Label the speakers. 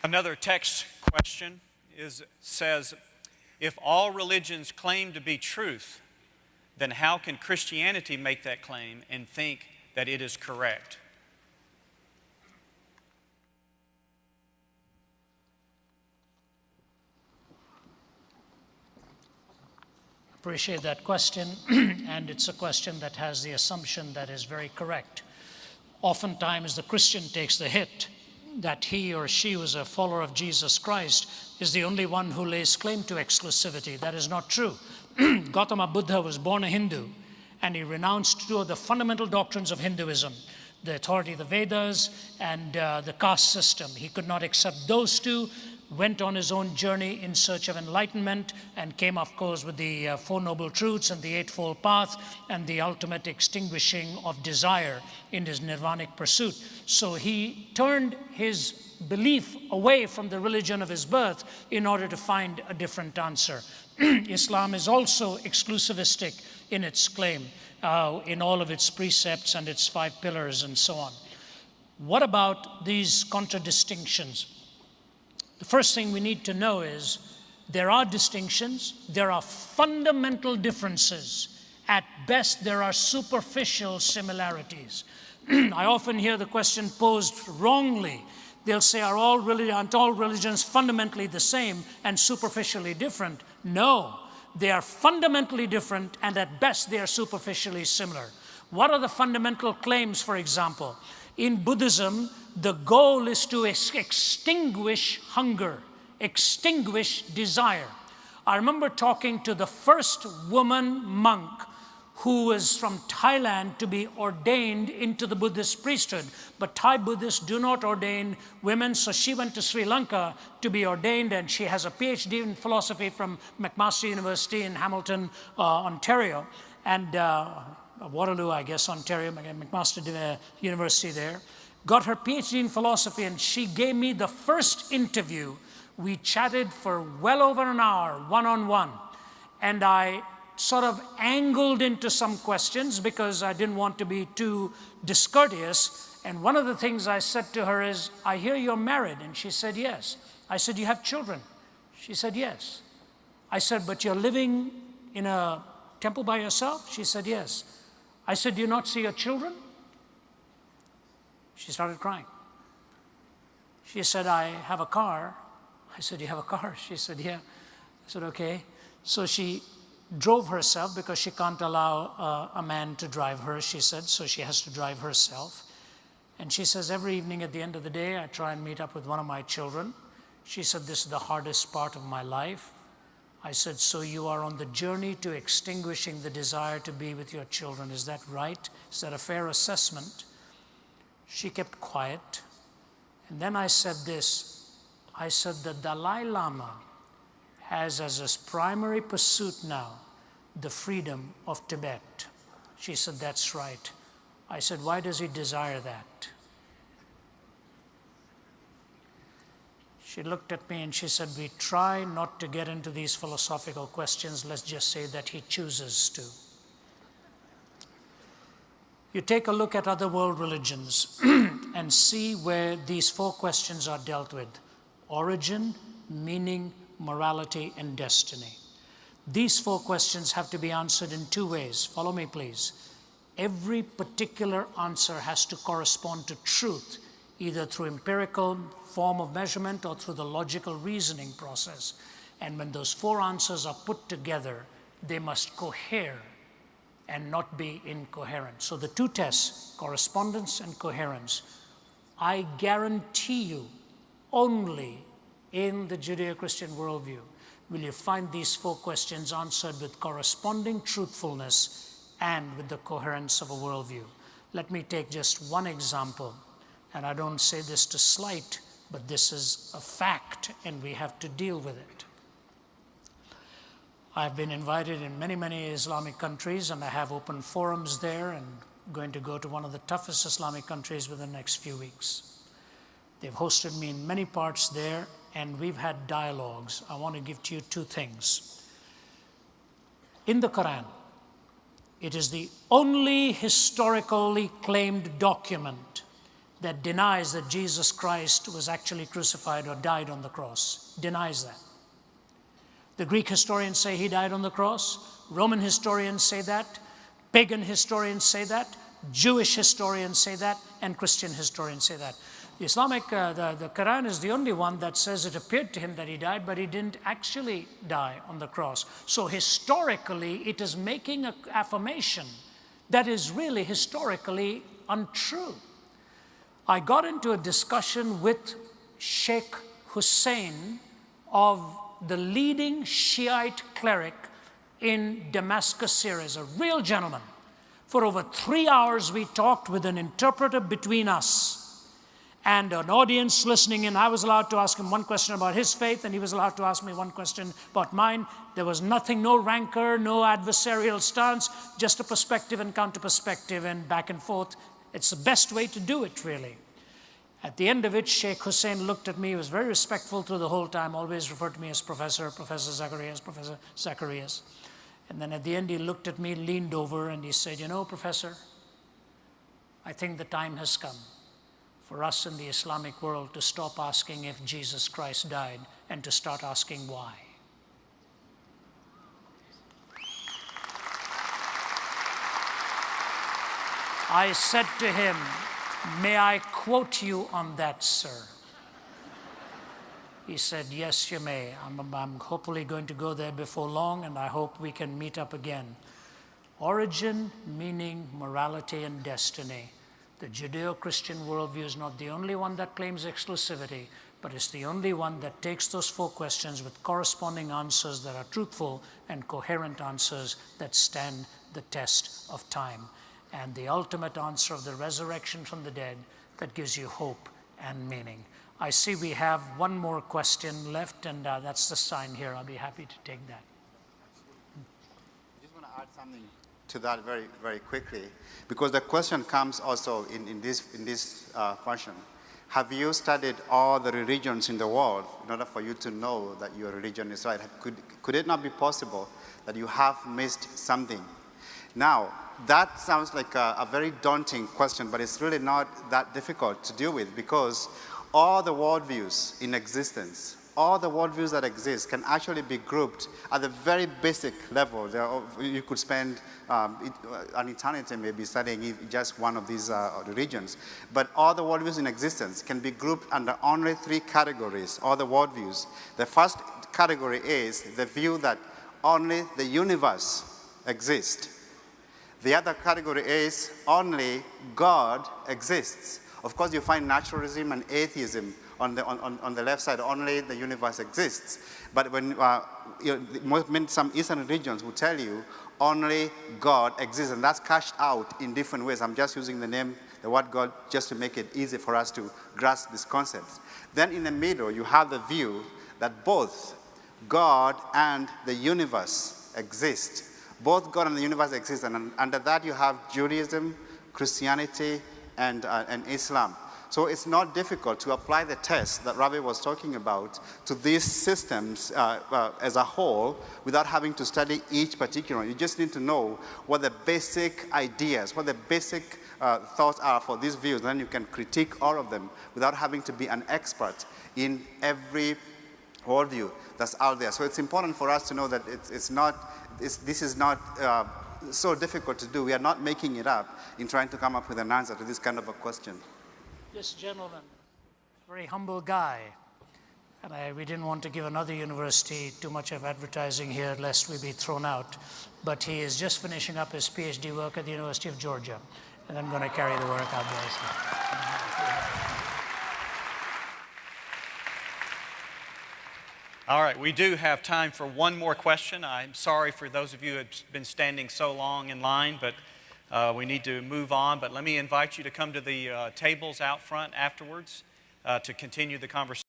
Speaker 1: Another text question says, if all religions claim to be truth, then how can Christianity make that claim and think that it is correct?
Speaker 2: Appreciate that question, and it's a question that has the assumption that is very correct. Oftentimes the Christian takes the hit that he or she who is a follower of Jesus Christ is the only one who lays claim to exclusivity. That is not true. Gautama Buddha was born a Hindu, and he renounced two of the fundamental doctrines of Hinduism, the authority of the Vedas and the caste system. He could not accept those two, went on his own journey in search of enlightenment, and came, of course, with the Four Noble Truths and the Eightfold Path and the ultimate extinguishing of desire in his nirvanic pursuit. So he turned his belief away from the religion of his birth in order to find a different answer. Islam is also exclusivistic in its claim, in all of its precepts and its 5 pillars and so on. What about these contradistinctions? The first thing we need to know is there are distinctions, there are fundamental differences. At best, there are superficial similarities. I often hear the question posed wrongly. They'll say, aren't all religions fundamentally the same and superficially different? No, they are fundamentally different, and at best they are superficially similar. What are the fundamental claims, for example? In Buddhism, the goal is to extinguish hunger, extinguish desire. I remember talking to the first woman monk who was from Thailand to be ordained into the Buddhist priesthood. But Thai Buddhists do not ordain women, so she went to Sri Lanka to be ordained, and she has a PhD in philosophy from McMaster University in Hamilton, Ontario, and Waterloo, I guess, Ontario, McMaster University there. Got her PhD in philosophy, and she gave me the first interview. We chatted for well over an hour, one-on-one, and I sort of angled into some questions because I didn't want to be too discourteous. And one of the things I said to her is, I hear you're married. And she said, yes. I said, you have children? She said, yes. I said, but you're living in a temple by yourself? She said, yes. I said, do you not see your children? She started crying. She said, I have a car. I said, you have a car? She said, yeah. I said, okay. So she drove herself because she can't allow a man to drive her, she said, so she has to drive herself. And she says, every evening at the end of the day, I try and meet up with one of my children. She said, this is the hardest part of my life. I said, so you are on the journey to extinguishing the desire to be with your children. Is that right? Is that a fair assessment? She kept quiet. And then I said this. I said, the Dalai Lama has as his primary pursuit now the freedom of Tibet. She said, that's right. I said, why does he desire that? She looked at me and she said, we try not to get into these philosophical questions. Let's just say that he chooses to. You take a look at other world religions and see where these 4 questions are dealt with: origin, meaning, morality, and destiny. These 4 questions have to be answered in 2 ways. Follow me, please. Every particular answer has to correspond to truth, either through empirical form of measurement or through the logical reasoning process. And when those 4 answers are put together, they must cohere and not be incoherent. So the 2 tests, correspondence and coherence, I guarantee you only in the Judeo-Christian worldview will you find these 4 questions answered with corresponding truthfulness and with the coherence of a worldview. Let me take just one example, and I don't say this to slight, but this is a fact and we have to deal with it. I've been invited in many, many Islamic countries, and I have open forums there, and going to go to one of the toughest Islamic countries within the next few weeks. They've hosted me in many parts there, and we've had dialogues. I want to give to you 2 things. In the Quran, it is the only historically claimed document that denies that Jesus Christ was actually crucified or died on the cross. Denies that. The Greek historians say he died on the cross. Roman historians say that. Pagan historians say that. Jewish historians say that. And Christian historians say that. The the Quran is the only one that says it appeared to him that he died, but he didn't actually die on the cross. So historically, it is making an affirmation that is really historically untrue. I got into a discussion with Sheikh Hussein of the leading Shiite cleric in Damascus, Syria, a real gentleman. For over 3 hours, we talked with an interpreter between us and an audience listening in. I was allowed to ask him one question about his faith, and he was allowed to ask me one question about mine. There was nothing, no rancor, no adversarial stance, just a perspective and counter-perspective and back and forth. It's the best way to do it, really. At the end of it, Sheikh Hussein looked at me. He was very respectful through the whole time, always referred to me as Professor Zacharias. And then at the end, he looked at me, leaned over, and he said, "You know, Professor, I think the time has come for us in the Islamic world to stop asking if Jesus Christ died and to start asking why." I said to him, "May I quote you on that, sir?" He said, "Yes, you may. I'm hopefully going to go there before long, and I hope we can meet up again." Origin, meaning, morality, and destiny. The Judeo-Christian worldview is not the only one that claims exclusivity, but it's the only one that takes those 4 questions with corresponding answers that are truthful and coherent answers that stand the test of time. And the ultimate answer of the resurrection from the dead that gives you hope and meaning. I see we have one more question left, and that's the sign here. I'll be happy to take that.
Speaker 3: I just want to add something to that very, very quickly, because the question comes also in this fashion. Have you studied all the religions in the world in order for you to know that your religion is right? Could it not be possible that you have missed something? Now, that sounds like a very daunting question, but it's really not that difficult to deal with, because all the worldviews in existence, all the worldviews that exist can actually be grouped at the very basic level. You could spend an eternity maybe studying just one of these religions. But all the worldviews in existence can be grouped under only 3 categories, all the worldviews. The first category is the view that only the universe exists. The other category is only God exists. Of course, you find naturalism and atheism on the left side, only the universe exists. But when some Eastern religions will tell you only God exists, and that's cashed out in different ways. I'm just using the word God, just to make it easy for us to grasp these concepts. Then in the middle, you have the view that both God and the universe exist. Both God and the universe exist, and under that you have Judaism, Christianity, and Islam. So it's not difficult to apply the test that Ravi was talking about to these systems as a whole without having to study each particular one. You just need to know what the basic ideas, what the basic thoughts are for these views, and then you can critique all of them without having to be an expert in every worldview that's out there. So it's important for us to know that this is not so difficult to do. We are not making it up in trying to come up with an answer to this kind of a question.
Speaker 2: This gentleman, very humble guy, and we didn't want to give another university too much of advertising here lest we be thrown out, but he is just finishing up his PhD work at the University of Georgia, and I'm going to carry the work out there.
Speaker 1: All right, we do have time for one more question. I'm sorry for those of you who have been standing so long in line, but we need to move on. But let me invite you to come to the tables out front afterwards to continue the conversation.